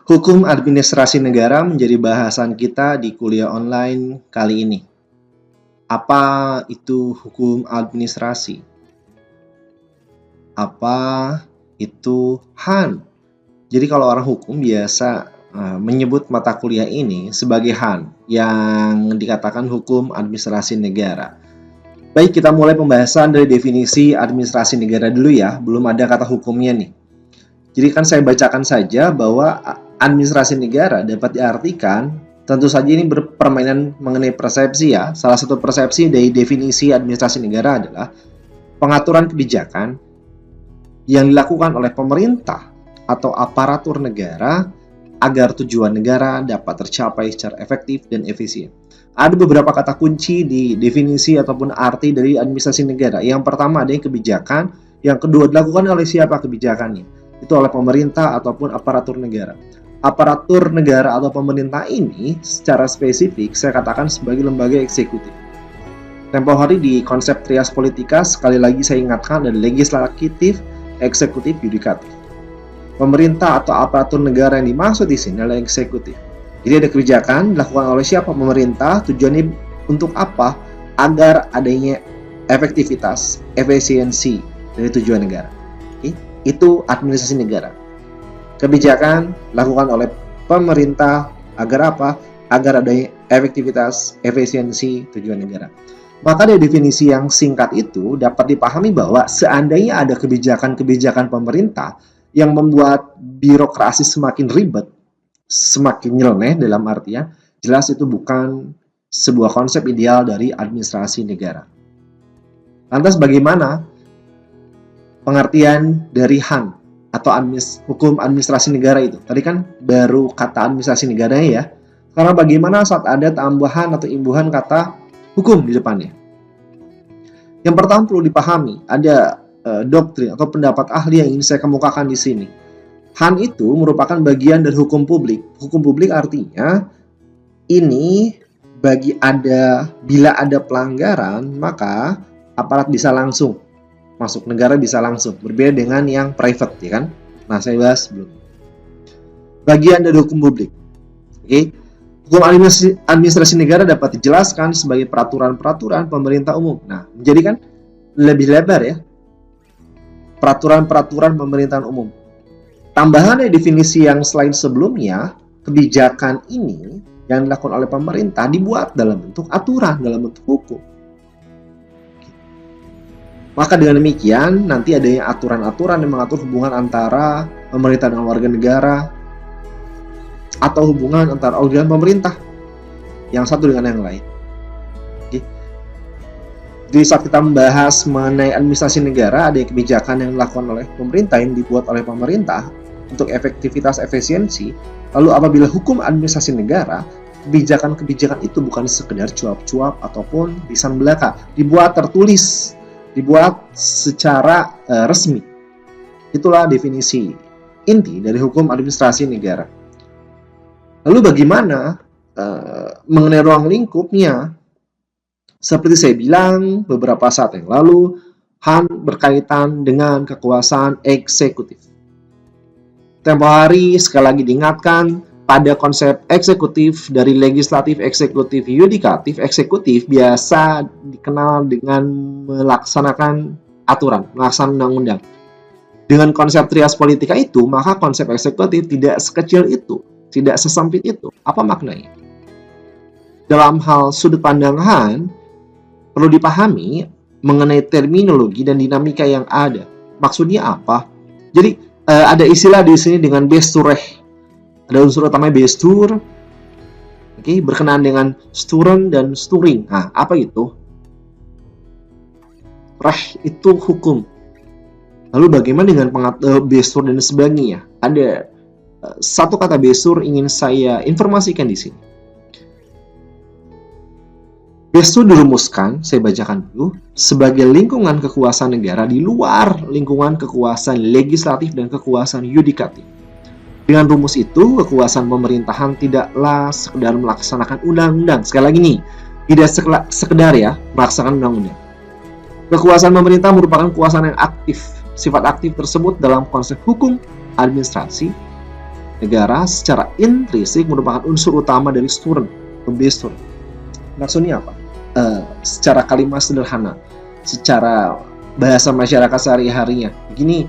Hukum administrasi negara menjadi bahasan kita di kuliah online kali ini. Apa itu hukum administrasi? Apa itu HAN? Jadi kalau orang hukum biasa menyebut mata kuliah ini sebagai HAN yang dikatakan hukum administrasi negara. Baik, kita mulai pembahasan dari definisi administrasi negara dulu ya, belum ada kata hukumnya nih. Jadi kan saya bacakan saja bahwa administrasi negara dapat diartikan, tentu saja ini berpermainan mengenai persepsi ya. Salah satu persepsi dari definisi administrasi negara adalah pengaturan kebijakan yang dilakukan oleh pemerintah atau aparatur negara agar tujuan negara dapat tercapai secara efektif dan efisien. Ada beberapa kata kunci di definisi ataupun arti dari administrasi negara. Yang pertama ada kebijakan, yang kedua dilakukan oleh siapa kebijakannya? Itu oleh pemerintah ataupun aparatur negara. Aparatur negara atau pemerintah ini secara spesifik saya katakan sebagai lembaga eksekutif. Tempo hari di konsep trias politika sekali lagi saya ingatkan ada legislatif, eksekutif, yudikatif. Pemerintah atau aparatur negara yang dimaksud di sini adalah eksekutif. Jadi ada kebijakan dilakukan oleh siapa? Pemerintah, tujuannya untuk apa? Agar adanya efektivitas, efisiensi dari tujuan negara. Oke? Itu administrasi negara. Kebijakan dilakukan oleh pemerintah agar apa? Agar adanya efektivitas, efisiensi tujuan negara. Maka dari definisi yang singkat itu dapat dipahami bahwa seandainya ada kebijakan-kebijakan pemerintah yang membuat birokrasi semakin ribet, semakin nyeleneh dalam artian, jelas itu bukan sebuah konsep ideal dari administrasi negara. Lantas bagaimana pengertian dari HAN atau hukum administrasi negara itu? Tadi kan baru kata administrasi negaranya ya. Sekarang bagaimana saat ada tambahan atau imbuhan kata hukum di depannya? Yang pertama perlu dipahami, ada doktrin atau pendapat ahli yang ingin saya kemukakan di sini. HAN itu merupakan bagian dari hukum publik. Hukum publik artinya ini bila ada pelanggaran maka aparat bisa langsung masuk, negara bisa langsung. Berbeda dengan yang private ya kan. Nah, saya bahas belum. Bagian dari hukum publik. Oke. Hukum administrasi negara dapat dijelaskan sebagai peraturan-peraturan pemerintah umum. Nah, menjadi kan lebih lebar ya. Peraturan-peraturan pemerintahan umum. Tambahan dari definisi yang selain sebelumnya, kebijakan ini yang dilakukan oleh pemerintah dibuat dalam bentuk aturan, dalam bentuk hukum. Maka dengan demikian, nanti adanya aturan-aturan yang mengatur hubungan antara pemerintah dengan warga negara, atau hubungan antara organ pemerintah, yang satu dengan yang lain. Jadi saat kita membahas mengenai administrasi negara, ada kebijakan yang dilakukan oleh pemerintah, yang dibuat oleh pemerintah untuk efektivitas efisiensi. Lalu apabila hukum administrasi negara, kebijakan-kebijakan itu bukan sekedar cuap-cuap ataupun lisan belaka, dibuat tertulis, dibuat secara resmi. Itulah definisi inti dari hukum administrasi negara. Lalu bagaimana mengenai ruang lingkupnya? Seperti saya bilang beberapa saat yang lalu, HAN berkaitan dengan kekuasaan eksekutif. Tempo hari sekali lagi diingatkan pada konsep eksekutif dari legislatif, eksekutif, yudikatif. Eksekutif biasa dikenal dengan melaksanakan aturan, melaksanakan undang-undang. Dengan konsep trias politika itu, maka konsep eksekutif tidak sekecil itu, tidak sesempit itu. Apa maknanya? Dalam hal sudut pandang HAN, perlu dipahami mengenai terminologi dan dinamika yang ada. Maksudnya apa? Jadi ada istilah di sini dengan bestureh. Ada unsur utama bestur, berkenaan dengan sturen dan sturing. Nah, apa itu? Reh itu hukum. Lalu bagaimana dengan bestur dan sebagainya? Ada satu kata bestur ingin saya informasikan di sini. Bestur dirumuskan, saya bacakan dulu, sebagai lingkungan kekuasaan negara di luar lingkungan kekuasaan legislatif dan kekuasaan yudikatif. Dengan rumus itu, kekuasaan pemerintahan tidaklah sekedar melaksanakan undang-undang. Sekali lagi nih, tidak sekedar ya melaksanakan undang-undang. Kekuasaan pemerintah merupakan kekuasaan yang aktif. Sifat aktif tersebut dalam konsep hukum administrasi negara secara intrinsik merupakan unsur utama dari student atau bestur. Maksudnya apa? Secara kalimat sederhana, secara bahasa masyarakat sehari-harinya. Begini,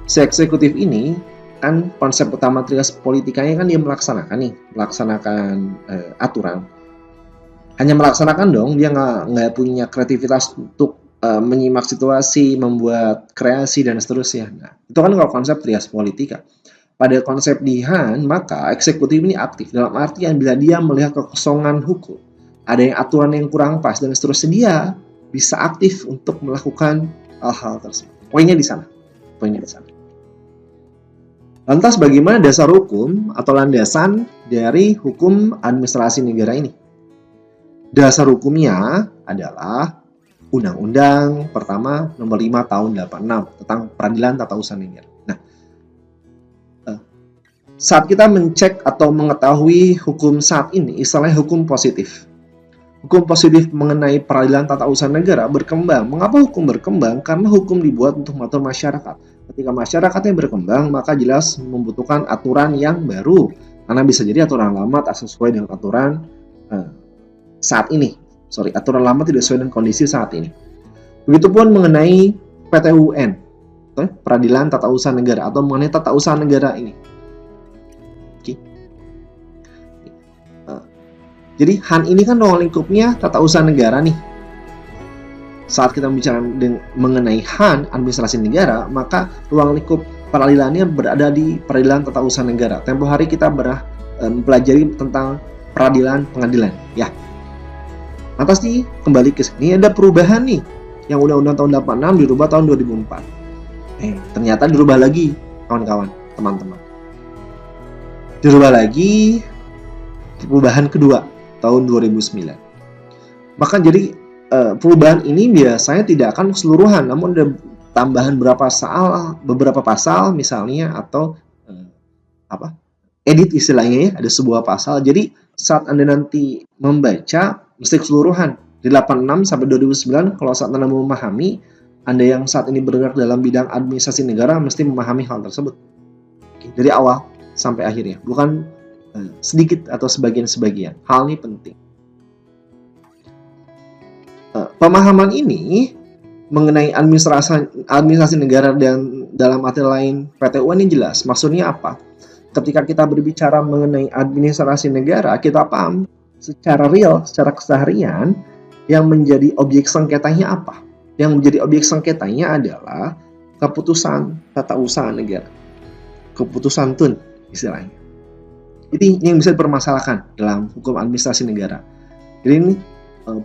si eksekutif ini kan konsep utama trias politikanya kan dia melaksanakan aturan. Hanya melaksanakan dong, dia nggak punya kreativitas untuk menyimak situasi, membuat kreasi dan seterusnya. Nah, itu kan kalau konsep trias politika. Pada konsep di Han, maka eksekutif ini aktif dalam artian bila dia melihat kekosongan hukum, ada yang aturan yang kurang pas dan seterusnya, dia bisa aktif untuk melakukan hal-hal tersebut. Poinnya di sana. Lantas bagaimana dasar hukum atau landasan dari hukum administrasi negara ini? Dasar hukumnya adalah Undang-Undang pertama nomor 5 tahun 86 tentang peradilan tata usaha negara. Nah, saat kita mencek atau mengetahui hukum saat ini, istilahnya hukum positif. Hukum positif mengenai peradilan tata usaha negara berkembang. Mengapa hukum berkembang? Karena hukum dibuat untuk mengatur masyarakat. Ketika masyarakatnya berkembang, maka jelas membutuhkan aturan yang baru. Karena bisa jadi aturan lama tak sesuai dengan aturan saat ini. Aturan lama tidak sesuai dengan kondisi saat ini. Begitupun mengenai PTUN, peradilan tata usaha negara, atau mengenai tata usaha negara ini. Jadi Han ini kan ruang lingkupnya tata usaha negara nih. Saat kita bicara mengenai Han, administrasi negara, maka ruang lingkup peradilannya berada di peradilan tata usaha negara. Tempo hari kita mempelajari tentang peradilan pengadilan, ya. Lantas nih, kembali ke sini ada perubahan nih. Yang Undang-Undang tahun 86 dirubah tahun 2004. Ternyata dirubah lagi, kawan-kawan, teman-teman. Dirubah lagi, perubahan kedua tahun 2009. Bahkan jadi perubahan ini biasanya tidak akan keseluruhan, namun ada tambahan beberapa pasal misalnya, atau edit istilahnya ya, ada sebuah pasal. Jadi saat Anda nanti membaca mesti keseluruhan di 86 sampai 2009. Kalau saat Anda memahami, Anda yang saat ini bergerak dalam bidang administrasi negara mesti memahami hal tersebut dari awal sampai akhirnya, bukan sedikit atau sebagian-sebagian. Hal ini penting. Pemahaman ini mengenai administrasi negara dan dalam arti lain PTUN ini jelas. Maksudnya apa? Ketika kita berbicara mengenai administrasi negara, kita paham secara real, secara keseharian, yang menjadi objek sengketanya apa? Yang menjadi objek sengketanya adalah keputusan tata usaha negara. Keputusan TUN istilahnya. Ini yang bisa dipermasalahkan dalam hukum administrasi negara. Jadi ini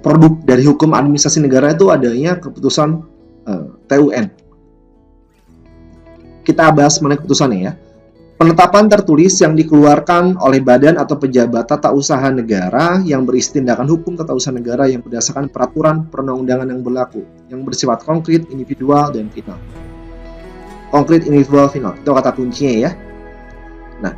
produk dari hukum administrasi negara itu adanya keputusan TUN. Kita bahas mengenai keputusannya ya. Penetapan tertulis yang dikeluarkan oleh badan atau pejabat tata usaha negara yang berisi tindakan hukum tata usaha negara yang berdasarkan peraturan perundang-undangan yang berlaku, yang bersifat konkret, individual, dan final. Konkret, individual, final. Itu kata kuncinya ya. Nah,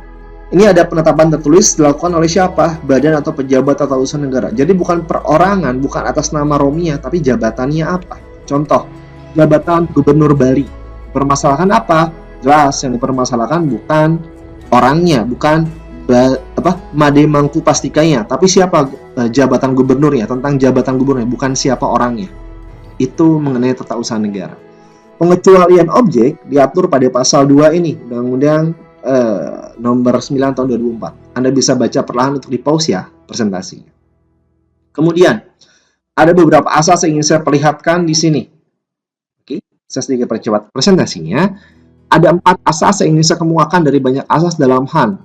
ini ada penetapan tertulis dilakukan oleh siapa? Badan atau pejabat tata usaha negara. Jadi bukan perorangan, bukan atas nama rominya, tapi jabatannya apa? Contoh, jabatan Gubernur Bali. Permasalahan apa? Jelas yang dipermasalahkan bukan orangnya, bukan Made Mangku Pastikanya, tapi siapa jabatan gubernurnya, tentang jabatan gubernurnya, bukan siapa orangnya. Itu mengenai tata usaha negara. Pengecualian objek diatur pada pasal 2 ini, Undang-Undang nomor 9 tahun 2004. Anda bisa baca perlahan untuk di pause ya presentasinya. Kemudian ada beberapa asas yang ingin saya perlihatkan di sini. Oke, saya sedikit percepat presentasinya. Ada 4 asas yang ingin saya kemukakan dari banyak asas dalam Han.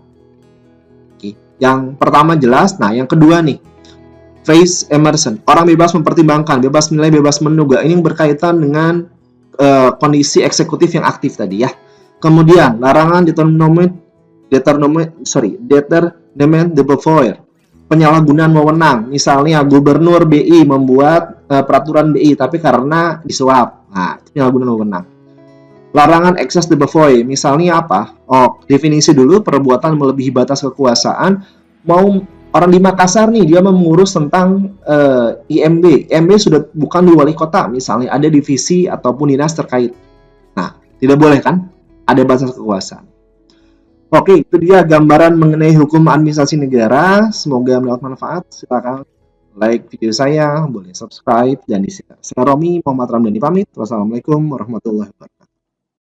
Oke, yang pertama jelas. Nah, yang kedua nih, Phase Emerson. Orang bebas mempertimbangkan, bebas menilai, bebas menduga. Ini berkaitan dengan kondisi eksekutif yang aktif tadi ya. Kemudian larangan determinant de pouvoir, penyalahgunaan wewenang. Misalnya gubernur BI membuat peraturan BI tapi karena disuap. Nah, penyalahgunaan wewenang. Larangan excess de pouvoir, misalnya apa? Definisi dulu, perbuatan melebihi batas kekuasaan. Mau orang di Makassar nih, dia mengurus tentang IMB. IMB sudah bukan di wali kota, misalnya ada divisi ataupun dinas terkait. Nah, tidak boleh kan? Ada batas kekuasaan. Oke, itu dia gambaran mengenai hukum administrasi negara. Semoga mendapat manfaat. Silakan like video saya, boleh subscribe, dan di sini. Saya Romi, Muhammad Ramdhani pamit. Wassalamualaikum warahmatullahi wabarakatuh.